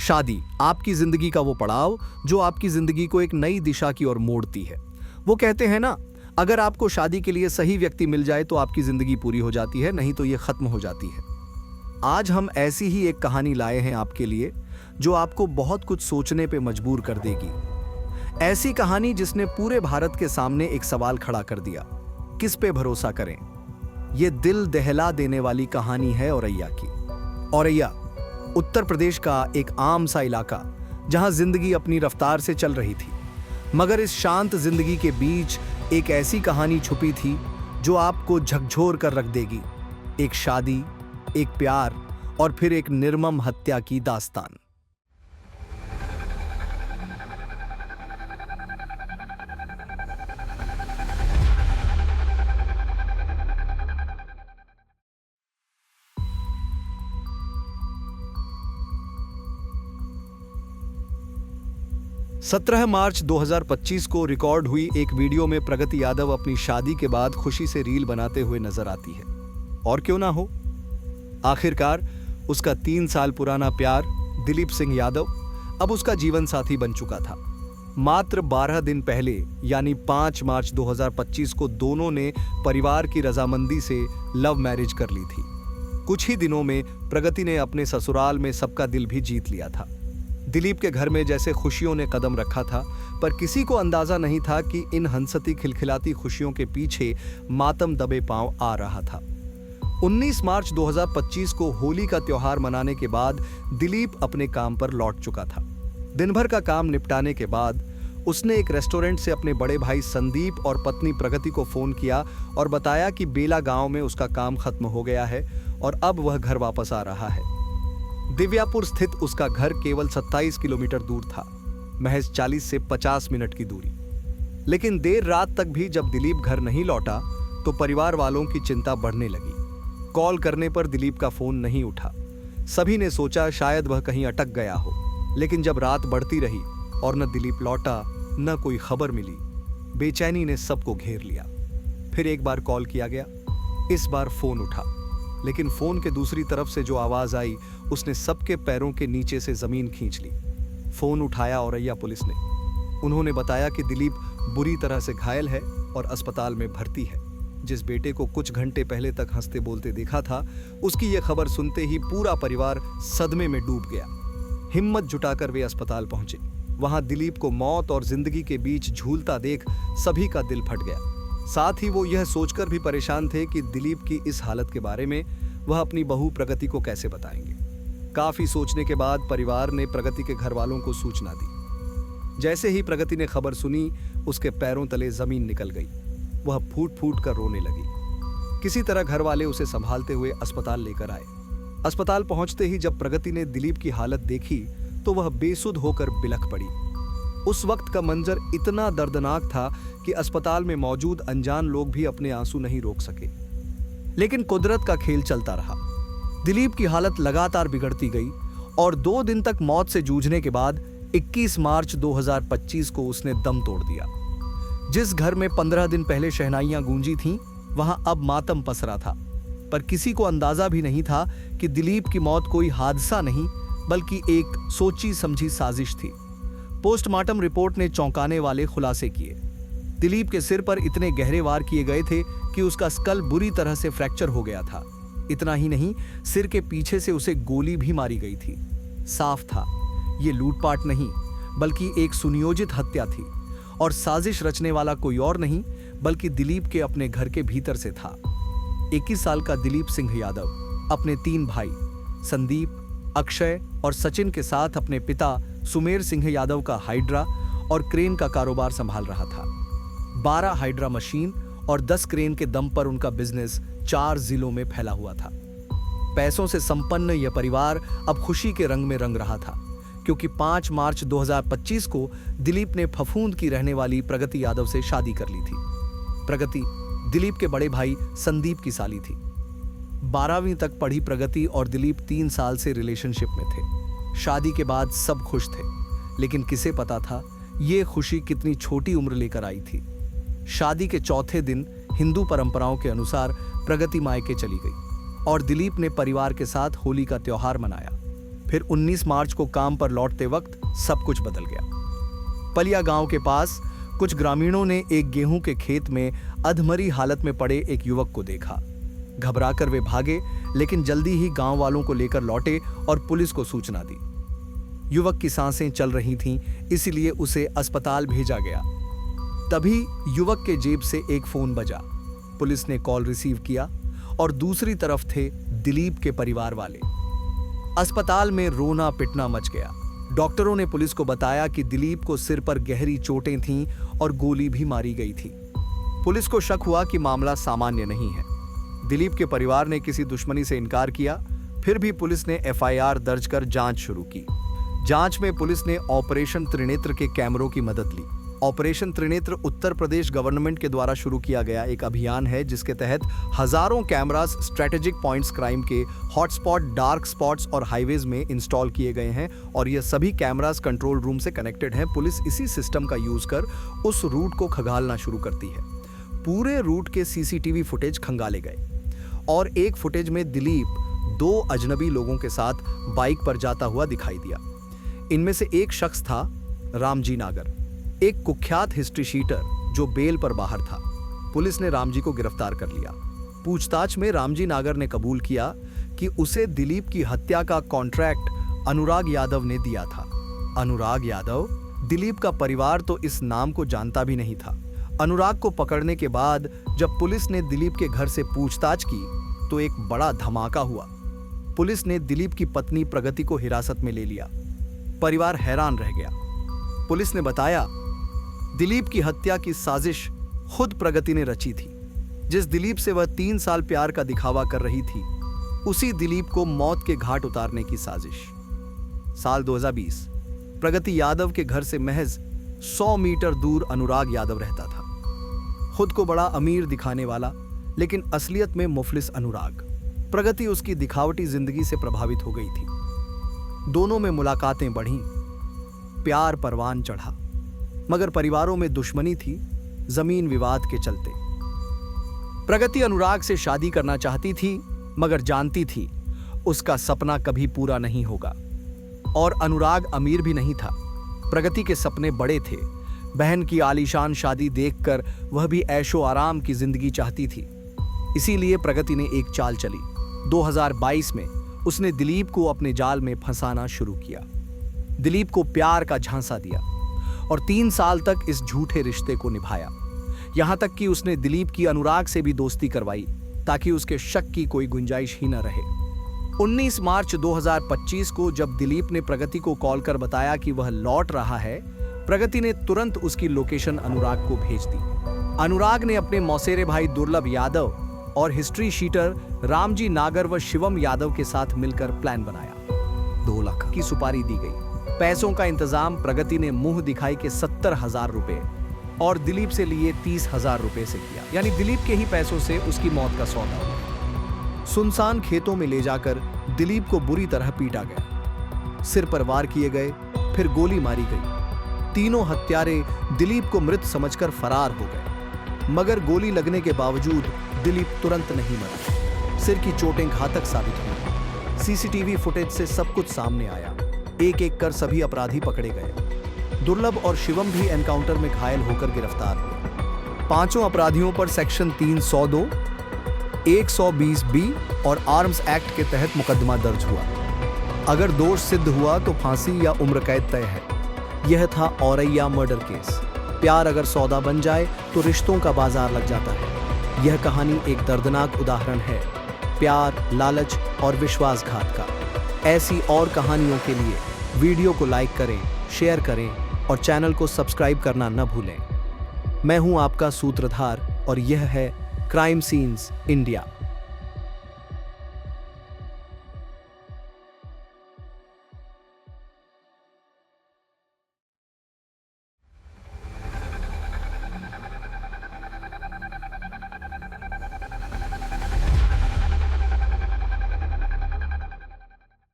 शादी आपकी जिंदगी का वो पड़ाव जो आपकी जिंदगी को एक नई दिशा की ओर मोड़ती है। वो कहते हैं ना, अगर आपको शादी के लिए सही व्यक्ति मिल जाए तो आपकी जिंदगी पूरी हो जाती है, नहीं तो ये खत्म हो जाती है। आज हम ऐसी ही एक कहानी लाए हैं आपके लिए जो आपको बहुत कुछ सोचने पे मजबूर कर देगी। ऐसी कहानी जिसने पूरे भारत के सामने एक सवाल खड़ा कर दिया, किस पे भरोसा करें। ये दिल दहला देने वाली कहानी है औरैया की। औरैया उत्तर प्रदेश का एक आम सा इलाका जहां जिंदगी अपनी रफ्तार से चल रही थी, मगर इस शांत जिंदगी के बीच एक ऐसी कहानी छुपी थी जो आपको झकझोर कर रख देगी। एक शादी, एक प्यार और फिर एक निर्मम हत्या की दास्तान। सत्रह मार्च 2025 को रिकॉर्ड हुई एक वीडियो में प्रगति यादव अपनी शादी के बाद खुशी से रील बनाते हुए नजर आती है। और क्यों ना हो, आखिरकार उसका 3 साल पुराना प्यार दिलीप सिंह यादव अब उसका जीवन साथी बन चुका था। मात्र 12 दिन पहले यानी 5 मार्च 2025 को दोनों ने परिवार की रजामंदी से लव मैरिज कर ली थी। कुछ ही दिनों में प्रगति ने अपने ससुराल में सबका दिल भी जीत लिया था। दिलीप के घर में जैसे खुशियों ने कदम रखा था, पर किसी को अंदाजा नहीं था कि इन हंसती खिलखिलाती खुशियों के पीछे मातम दबे पांव आ रहा था। 19 मार्च 2025 को होली का त्योहार मनाने के बाद दिलीप अपने काम पर लौट चुका था। दिन भर का काम निपटाने के बाद उसने एक रेस्टोरेंट से अपने बड़े भाई संदीप और पत्नी प्रगति को फोन किया और बताया कि बेला गांव में उसका काम खत्म हो गया है और अब वह घर वापस आ रहा है। दिव्यापुर स्थित उसका घर केवल 27 किलोमीटर दूर था, महज 40 से 50 मिनट की दूरी। लेकिन देर रात तक भी जब दिलीप घर नहीं लौटा तो परिवार वालों की चिंता बढ़ने लगी। कॉल करने पर दिलीप का फोन नहीं उठा। सभी ने सोचा शायद वह कहीं अटक गया हो, लेकिन जब रात बढ़ती रही और न दिलीप लौटा न कोई खबर मिली, बेचैनी ने सबको घेर लिया। फिर एक बार कॉल किया गया, इस बार फोन उठा, लेकिन फोन के दूसरी तरफ से जो आवाज आई उसने सबके पैरों के नीचे से जमीन खींच ली। फोन उठाया औरैया पुलिस ने। उन्होंने बताया कि दिलीप बुरी तरह से घायल है और अस्पताल में भर्ती है। जिस बेटे को कुछ घंटे पहले तक हंसते बोलते देखा था, उसकी यह खबर सुनते ही पूरा परिवार सदमे में डूब गया। हिम्मत जुटाकर वे अस्पताल पहुंचे। वहां दिलीप को मौत और जिंदगी के बीच झूलता देख सभी का दिल फट गया। साथ ही वो यह सोचकर भी परेशान थे कि दिलीप की इस हालत के बारे में वह अपनी बहू प्रगति को कैसे बताएंगे। काफी सोचने के बाद परिवार ने प्रगति के घर वालों को सूचना दी। जैसे ही प्रगति ने खबर सुनी, उसके पैरों तले जमीन निकल गई। वह फूट फूट कर रोने लगी। किसी तरह घर वाले उसे संभालते हुए अस्पताल लेकर आए। अस्पताल पहुंचते ही जब प्रगति ने दिलीप की हालत देखी तो वह बेसुध होकर बिलख पड़ी। उस वक्त का मंजर इतना दर्दनाक था कि अस्पताल में मौजूद अनजान लोग भी अपने आंसू नहीं रोक सके। लेकिन कुदरत का खेल चलता रहा। दिलीप की हालत लगातार बिगड़ती गई और 2 दिन तक मौत से जूझने के बाद 21 मार्च 2025 को उसने दम तोड़ दिया। जिस घर में 15 दिन पहले शहनाइयां गूंजी थीं, वहां अब मातम पसरा था। पर किसी को अंदाजा भी नहीं था कि दिलीप की मौत कोई हादसा नहीं बल्कि एक सोची समझी साजिश थी। पोस्टमार्टम रिपोर्ट ने चौंकाने वाले खुलासे किए। दिलीप के सिर पर इतने गहरे वार किए गए थे कि उसका स्कल बुरी तरह से फ्रैक्चर हो गया था। इतना ही नहीं, सिर के पीछे से उसे गोली भी मारी गई थी। साफ था, ये लूटपाट नहीं बल्कि एक सुनियोजित हत्या थी और साजिश रचने वाला कोई और नहीं बल्कि दिलीप के अपने घर के भीतर से था। 21 साल का दिलीप सिंह यादव अपने 3 भाई संदीप, अक्षय और सचिन के साथ अपने पिता सुमेर सिंह यादव का हाइड्रा और क्रेन का कारोबार संभाल रहा था। 12 हाइड्रा मशीन और 10 क्रेन के दम पर उनका बिजनेस 4 जिलों में फैला हुआ था। पैसों से संपन्न यह परिवार अब खुशी के रंग में रंग रहा था, क्योंकि 5 मार्च 2025 को दिलीप ने फफूंद की रहने वाली प्रगति यादव से शादी कर ली थी। प्रगति दिलीप के बड़े भाई संदीप की साली थी। 12वीं तक पढ़ी प्रगति और दिलीप 3 साल से रिलेशनशिप में थे। शादी के बाद सब खुश थे, लेकिन किसे पता था ये खुशी कितनी छोटी उम्र लेकर आई थी। शादी के चौथे दिन हिंदू परंपराओं के अनुसार प्रगति मायके चली गई और दिलीप ने परिवार के साथ होली का त्योहार मनाया। फिर 19 मार्च को काम पर लौटते वक्त सब कुछ बदल गया। पलिया गांव के पास कुछ ग्रामीणों ने एक गेहूं के खेत में अधमरी हालत में पड़े एक युवक को देखा। घबराकर वे भागे, लेकिन जल्दी ही गांव वालों को लेकर लौटे और पुलिस को सूचना दी। युवक की सांसें चल रही थीं, इसलिए उसे अस्पताल भेजा गया। तभी युवक के जेब से एक फोन बजा। पुलिस ने कॉल रिसीव किया और दूसरी तरफ थे दिलीप के परिवार वाले। अस्पताल में रोना पिटना मच गया। डॉक्टरों ने पुलिस को बताया कि दिलीप को सिर पर गहरी चोटें थीं और गोली भी मारी गई थी। पुलिस को शक हुआ कि मामला सामान्य नहीं है। दिलीप के परिवार ने किसी दुश्मनी से इनकार किया, फिर भी पुलिस ने एफआईआर दर्ज कर जांच शुरू की। जांच में पुलिस ने ऑपरेशन त्रिनेत्र के कैमरों की मदद ली। ऑपरेशन त्रिनेत्र उत्तर प्रदेश गवर्नमेंट के द्वारा शुरू किया गया एक अभियान है, जिसके तहत हजारों कैमरास स्ट्रेटेजिक पॉइंट्स क्राइम के हॉटस्पॉट, डार्क स्पॉट्स और हाईवेज में इंस्टॉल किए गए हैं और ये सभी कैमरास कंट्रोल रूम से कनेक्टेड हैं। पुलिस इसी सिस्टम का यूज कर उस रूट को खंगालना शुरू करती है। पूरे रूट के सीसीटीवी फुटेज खंगाले गए और एक फुटेज में दिलीप 2 अजनबी लोगों के साथ बाइक पर जाता हुआ दिखाई दिया। इनमें से एक शख्स था रामजी नागर, एक कुख्यात हिस्ट्री शीटर जो बेल पर बाहर था। पुलिस ने रामजी को गिरफ्तार कर लिया। पूछताछ में रामजी नागर ने कबूल किया कि उसे दिलीप की हत्या का कॉन्ट्रैक्ट अनुराग यादव ने दिया था। अनुराग यादव, दिलीप का परिवार तो इस नाम को जानता भी नहीं था। अनुराग को पकड़ने के बाद जब पुलिस ने दिलीप के घर से पूछताछ की तो एक बड़ा धमाका हुआ। पुलिस ने दिलीप की पत्नी प्रगति को हिरासत में ले लिया। परिवार हैरान रह गया। पुलिस ने बताया, दिलीप की हत्या की साजिश खुद प्रगति ने रची थी। जिस दिलीप से वह 3 साल प्यार का दिखावा कर रही थी, उसी दिलीप को मौत के घाट उतारने की साजिश। साल 2020, प्रगति यादव के घर से महज 100 मीटर दूर अनुराग यादव रहता था। खुद को बड़ा अमीर दिखाने वाला, लेकिन असलियत में मुफलिस अनुराग। प्रगति उसकी दिखावटी जिंदगी से प्रभावित हो गई थी। दोनों में मुलाकातें बढ़ीं, प्यार परवान चढ़ा, मगर परिवारों में दुश्मनी थी, जमीन विवाद के चलते। प्रगति अनुराग से शादी करना चाहती थी, मगर जानती थी उसका सपना कभी पूरा नहीं होगा। और अनुराग अमीर भी नहीं था। प्रगति के सपने बड़े थे। बहन की आलीशान शादी देखकर वह भी ऐशो आराम की जिंदगी चाहती थी। इसीलिए प्रगति ने एक चाल चली। 2022 में उसने दिलीप को अपने जाल में फंसाना शुरू किया। दिलीप को प्यार का झांसा दिया और 3 साल तक इस झूठे रिश्ते को निभाया। यहां तक कि उसने दिलीप की अनुराग से भी दोस्ती करवाई ताकि उसके शक की कोई गुंजाइश ही न रहे। 19 मार्च 2025 को जब दिलीप ने प्रगति को कॉल कर बताया कि वह लौट रहा है, प्रगति ने तुरंत उसकी लोकेशन अनुराग को भेज दी। अनुराग ने अपने मौसेरे भाई दुर्लभ यादव और हिस्ट्री शीटर रामजी नागर व शिवम यादव के साथ मिलकर प्लान बनाया। 2 लाख की सुपारी दी गई। पैसों का इंतजाम प्रगति ने मुंह दिखाई के 70,000 रुपए और दिलीप से लिए 30,000 रुपए से किया। यानी दिलीप के ही पैसों से उसकी मौत का सौदा हुआ। सुनसान खेतों में ले जाकर दिलीप को बुरी तरह पीटा गया। सिर पर वार किए गए, फिर गोली मारी गई। तीनों हत्यारे दिलीप को मृत समझकर फरार हो गए, मगर गोली लगने के बावजूद दिलीप तुरंत नहीं मरा। सिर की चोटें घातक साबित हुई। सीसीटीवी फुटेज से सब कुछ सामने आया। एक एक कर सभी अपराधी पकड़े गए। दुर्लभ और शिवम भी एनकाउंटर में घायल होकर गिरफ्तार हुए। 5 अपराधियों पर सेक्शन 302, 120B और आर्म्स एक्ट के तहत मुकदमा दर्ज हुआ। अगर दोष सिद्ध हुआ तो फांसी या उम्र कैद तय है। यह था औरैया मर्डर केस। प्यार अगर सौदा बन जाए तो रिश्तों का बाजार लग जाता है। यह कहानी एक दर्दनाक उदाहरण है प्यार, लालच और विश्वासघात का। ऐसी और कहानियों के लिए वीडियो को लाइक करें, शेयर करें और चैनल को सब्सक्राइब करना न भूलें। मैं हूं आपका सूत्रधार और यह है क्राइम सीन्स इंडिया।